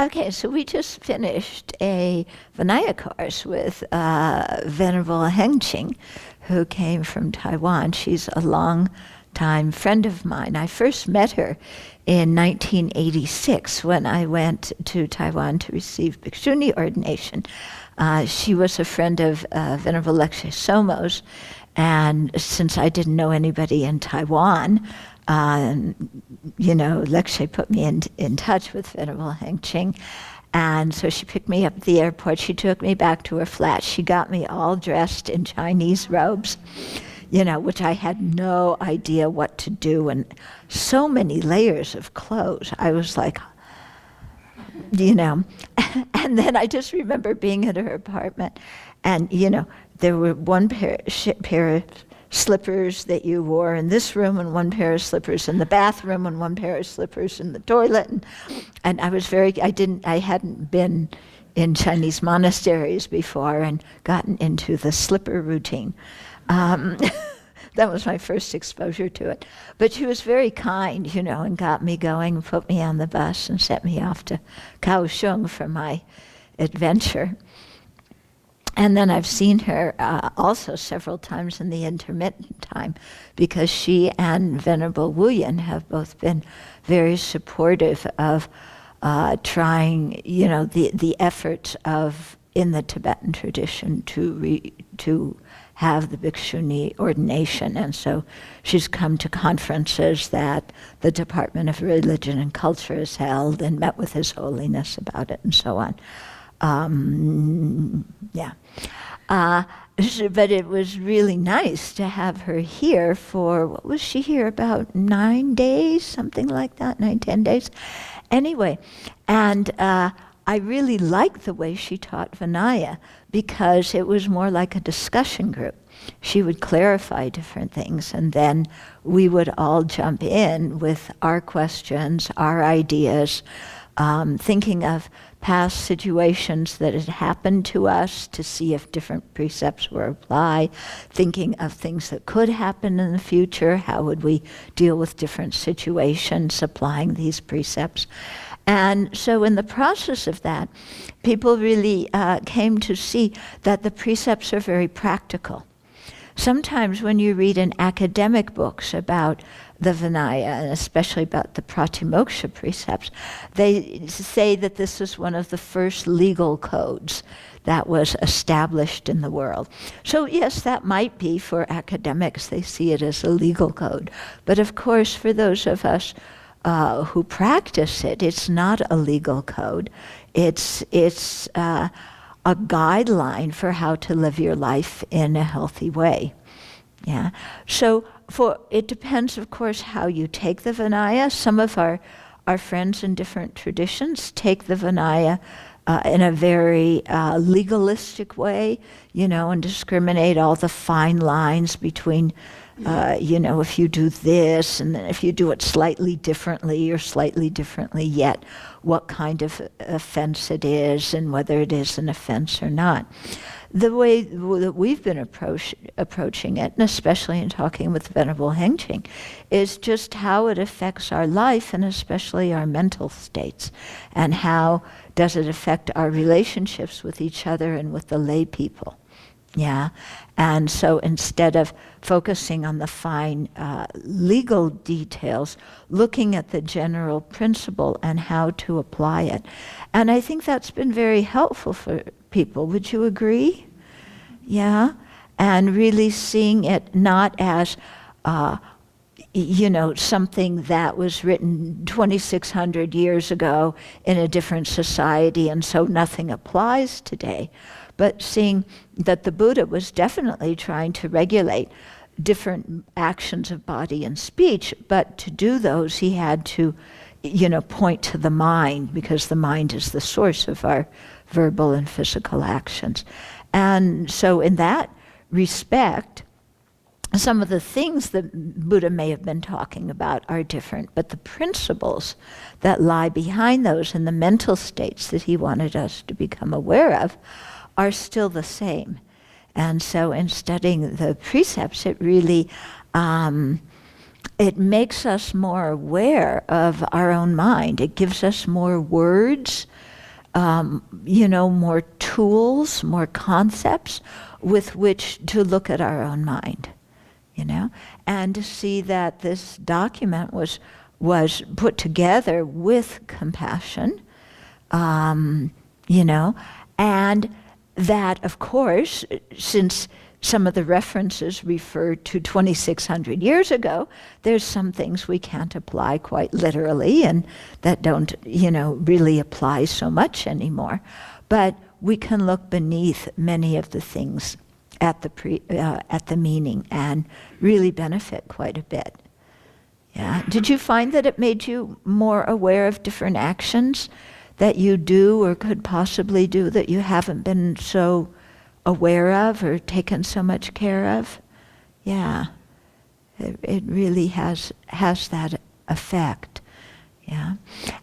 Okay, so we just finished a Vinaya course with Venerable Hengqing, who came from Taiwan. She's a long-time friend of mine. I first met her in 1986 when I went to Taiwan to receive Bhikshuni ordination. She was a friend of Venerable Lekshe Somo's, and since I didn't know anybody in Taiwan, Lekshe put me in touch with Venerable Hengqing. And so she picked me up at the airport. She took me back to her flat. She got me all dressed in Chinese robes, which I had no idea what to do. And so many layers of clothes. I was like, and then I just remember being at her apartment. And, there were one pair of slippers that you wore in this room, and one pair of slippers in the bathroom, and one pair of slippers in the toilet. And I was I hadn't been in Chinese monasteries before and gotten into the slipper routine. That was my first exposure to it. But she was very kind, and got me going, put me on the bus and sent me off to Kaohsiung for my adventure. And then I've seen her also several times in the intermittent time, because she and Venerable Wuyan have both been very supportive of trying, the efforts of in the Tibetan tradition to have the Bhikshuni ordination. And so she's come to conferences that the Department of Religion and Culture has held and met with His Holiness about it and so on. But it was really nice to have her here for, what was she here, about 9 days, something like that, 10 days. Anyway, and I really liked the way she taught Vinaya, because it was more like a discussion group. She would clarify different things, and then we would all jump in with our questions, our ideas, thinking of past situations that had happened to us to see if different precepts were applied, thinking of things that could happen in the future, how would we deal with different situations applying these precepts. And so in the process of that, people really came to see that the precepts are very practical. Sometimes when you read in academic books about the Vinaya, and especially about the Pratimoksha precepts, they say that this is one of the first legal codes that was established in the world. So yes, that might be for academics. They see it as a legal code. But of course, for those of us who practice it, it's not a legal code. It's a guideline for how to live your life in a healthy way. Yeah. So it depends, of course, how you take the Vinaya. Some of our friends in different traditions take the Vinaya in a very legalistic way, and discriminate all the fine lines between, if you do this, and then if you do it slightly differently or slightly differently yet, what kind of offense it is and whether it is an offense or not. The way that we've been approaching it, and especially in talking with Venerable Hengqing, is just how it affects our life and especially our mental states, and how does it affect our relationships with each other and with the lay people. Yeah, and so instead of focusing on the fine legal details, looking at the general principle and how to apply it. And I think that's been very helpful for people. Would you agree? Yeah, and really seeing it not as something that was written 2,600 years ago in a different society, and so nothing applies today. But seeing that the Buddha was definitely trying to regulate different actions of body and speech, but to do those he had to, point to the mind, because the mind is the source of our verbal and physical actions. And so in that respect, some of the things that Buddha may have been talking about are different, but the principles that lie behind those and the mental states that he wanted us to become aware of are still the same. And so in studying the precepts, it really, it makes us more aware of our own mind. It gives us more words more tools, more concepts with which to look at our own mind, and to see that this document was put together with compassion, and that, of course, since some of the references refer to 2,600 years ago, there's some things we can't apply quite literally and that don't, really apply so much anymore. But we can look beneath many of the things at the meaning and really benefit quite a bit. Yeah. Did you find that it made you more aware of different actions that you do or could possibly do that you haven't been so aware of or taken so much care of? Yeah. It really has that effect. Yeah.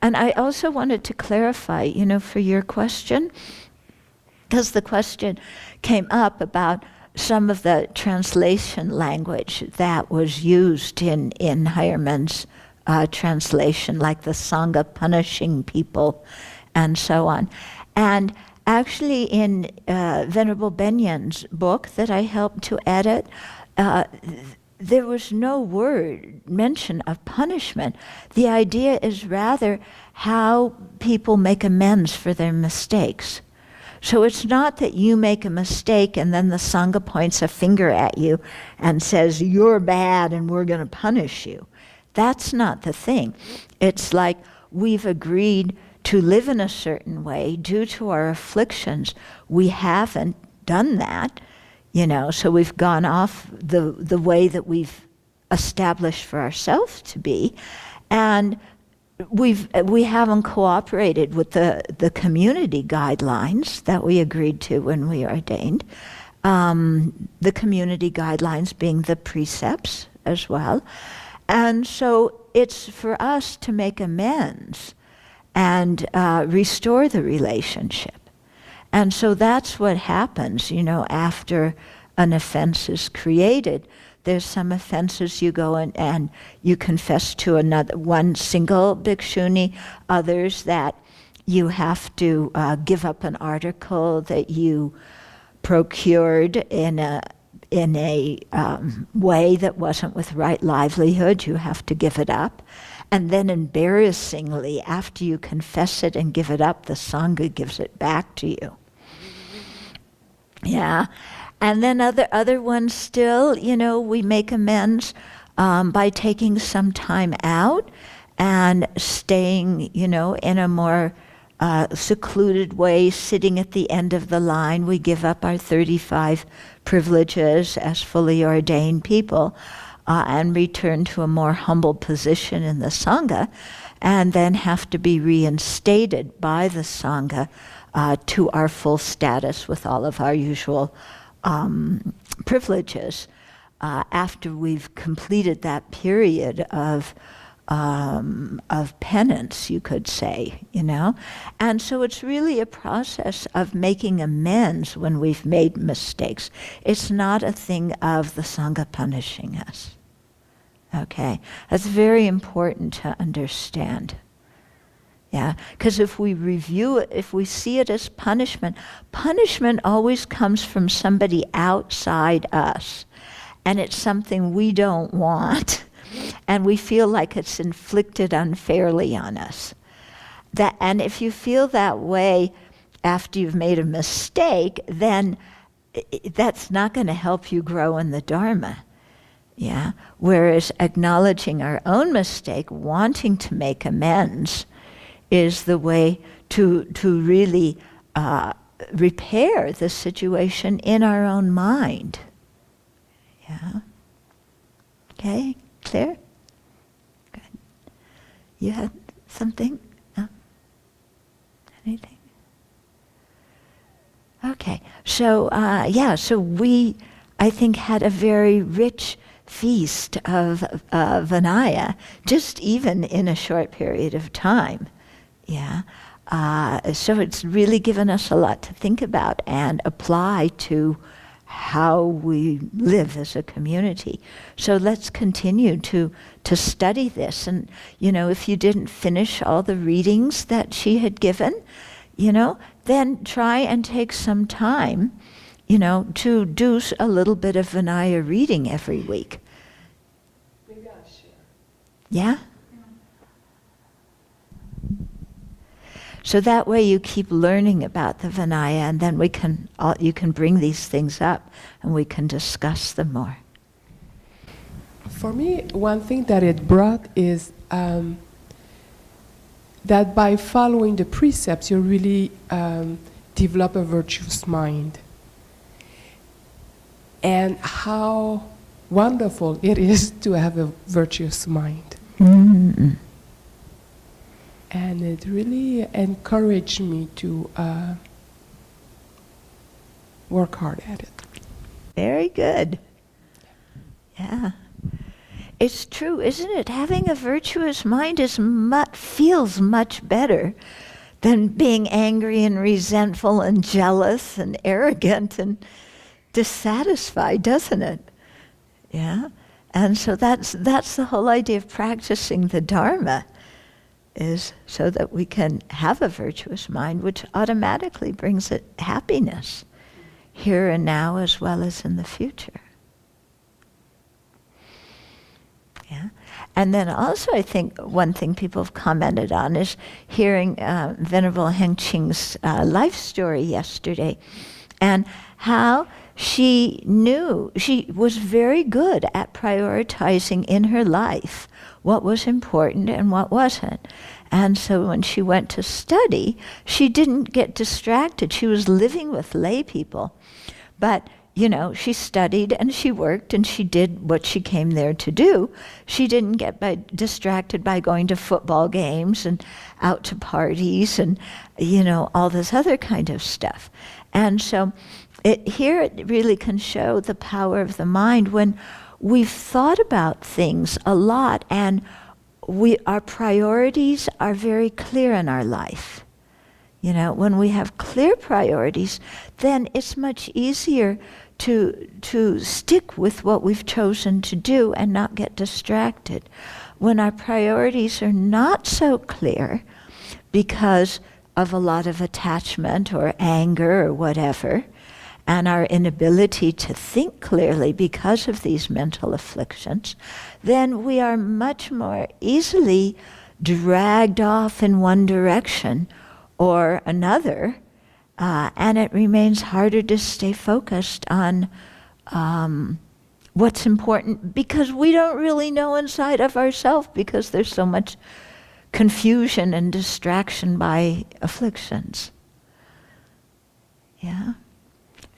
And I also wanted to clarify, for your question, because the question came up about some of the translation language that was used in Heyermann's translation, like the Sangha punishing people and so on. And actually in Venerable Benyen's book that I helped to edit, there was no mention of punishment. The idea is rather how people make amends for their mistakes. So it's not that you make a mistake and then the Sangha points a finger at you and says, you're bad and we're going to punish you. That's not the thing. It's like we've agreed to live in a certain way due to our afflictions. We haven't done that, so we've gone off the way that we've established for ourselves to be, and we haven't cooperated with the community guidelines that we agreed to when we ordained. The community guidelines being the precepts as well. And so it's for us to make amends and restore the relationship. And so that's what happens, after an offense is created. There's some offenses you go and you confess to one single bhikshuni, others that you have to give up an article that you procured in a way that wasn't with right livelihood. You have to give it up. And then embarrassingly, after you confess it and give it up, the Sangha gives it back to you. Yeah. And then other ones still, we make amends by taking some time out and staying, in a more secluded way, sitting at the end of the line. We give up our 35 privileges as fully ordained people and return to a more humble position in the Sangha, and then have to be reinstated by the Sangha to our full status with all of our usual privileges after we've completed that period of penance, you could say, And so it's really a process of making amends when we've made mistakes. It's not a thing of the Sangha punishing us. Okay? That's very important to understand. Yeah, because if we review it, if we see it as punishment always comes from somebody outside us, and it's something we don't want, and we feel like it's inflicted unfairly on us. And if you feel that way after you've made a mistake, then that's not going to help you grow in the Dharma. Yeah, whereas acknowledging our own mistake, wanting to make amends, is the way to really repair the situation in our own mind. Yeah. Okay, clear? Good. You had something? No? Anything? Okay, so so we, I think, had a very rich feast of Vinaya, just even in a short period of time. Yeah, so it's really given us a lot to think about and apply to how we live as a community. So let's continue to study this. And, if you didn't finish all the readings that she had given, then try and take some time, to do a little bit of Vinaya reading every week. Maybe I'll share. Yeah? So that way you keep learning about the Vinaya, and then you can bring these things up and we can discuss them more. For me, one thing that it brought is that by following the precepts, you really develop a virtuous mind. And how wonderful it is to have a virtuous mind. Mm-hmm. And it really encouraged me to work hard at it. Very good. Yeah. It's true, isn't it? Having a virtuous mind feels much better than being angry and resentful and jealous and arrogant and dissatisfied, doesn't it? Yeah. And so that's the whole idea of practicing the Dharma, is so that we can have a virtuous mind, which automatically brings it happiness here and now as well as in the future. Yeah. And then also I think one thing people have commented on is hearing Venerable Heng Ching's life story yesterday, and how she was very good at prioritizing in her life what was important and what wasn't. And so when she went to study, she didn't get distracted. She was living with lay people. But she studied and she worked and she did what she came there to do. She didn't get distracted by going to football games and out to parties and, all this other kind of stuff. And so it really can show the power of the mind when we've thought about things a lot and our priorities are very clear in our life. When we have clear priorities, then it's much easier to stick with what we've chosen to do and not get distracted. When our priorities are not so clear because of a lot of attachment or anger or whatever, and our inability to think clearly because of these mental afflictions, then we are much more easily dragged off in one direction or another, and it remains harder to stay focused on what's important, because we don't really know inside of ourselves, because there's so much confusion and distraction by afflictions. Yeah.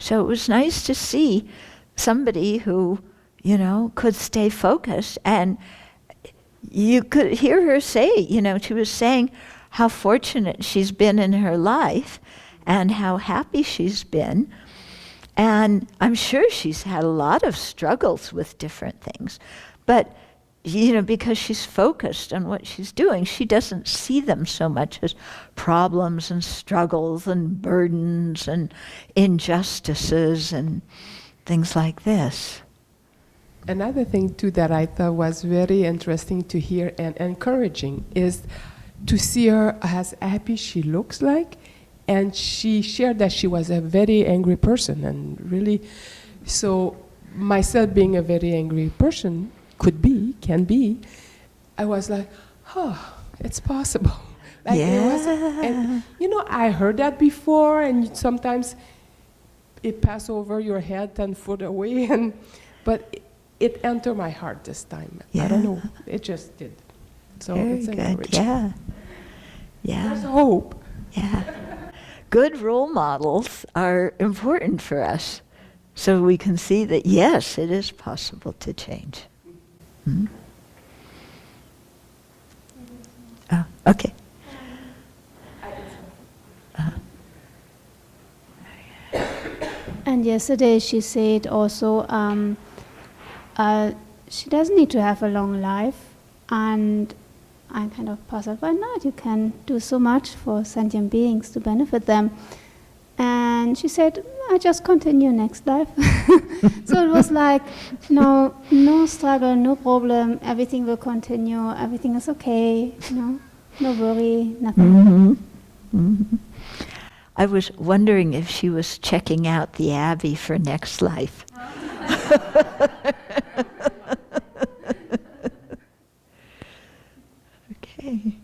So it was nice to see somebody who, could stay focused, and you could hear her say, she was saying how fortunate she's been in her life and how happy she's been. And I'm sure she's had a lot of struggles with different things. But, because she's focused on what she's doing, she doesn't see them so much as problems and struggles and burdens and injustices and things like this. Another thing, too, that I thought was very interesting to hear and encouraging is to see her as happy she looks like. And she shared that she was a very angry person, and really, so myself being a very angry person, can be, I was like, it's possible. Like, yeah. And, I heard that before, and sometimes it passed over your head 10 foot away, but it entered my heart this time. Yeah. I don't know, it just did. So very it's good. encouraging. Yeah. There's hope. Yeah. Good role models are important for us, so we can see that, yes, it is possible to change. Hmm? Oh, okay. And yesterday she said also she doesn't need to have a long life, and I kind of puzzled, why not? You can do so much for sentient beings to benefit them. And she said, I just continue next life. So it was like, no struggle, no problem, everything will continue, everything is okay, no worry, nothing. Mm-hmm. Mm-hmm. I was wondering if she was checking out the Abbey for next life. Okay.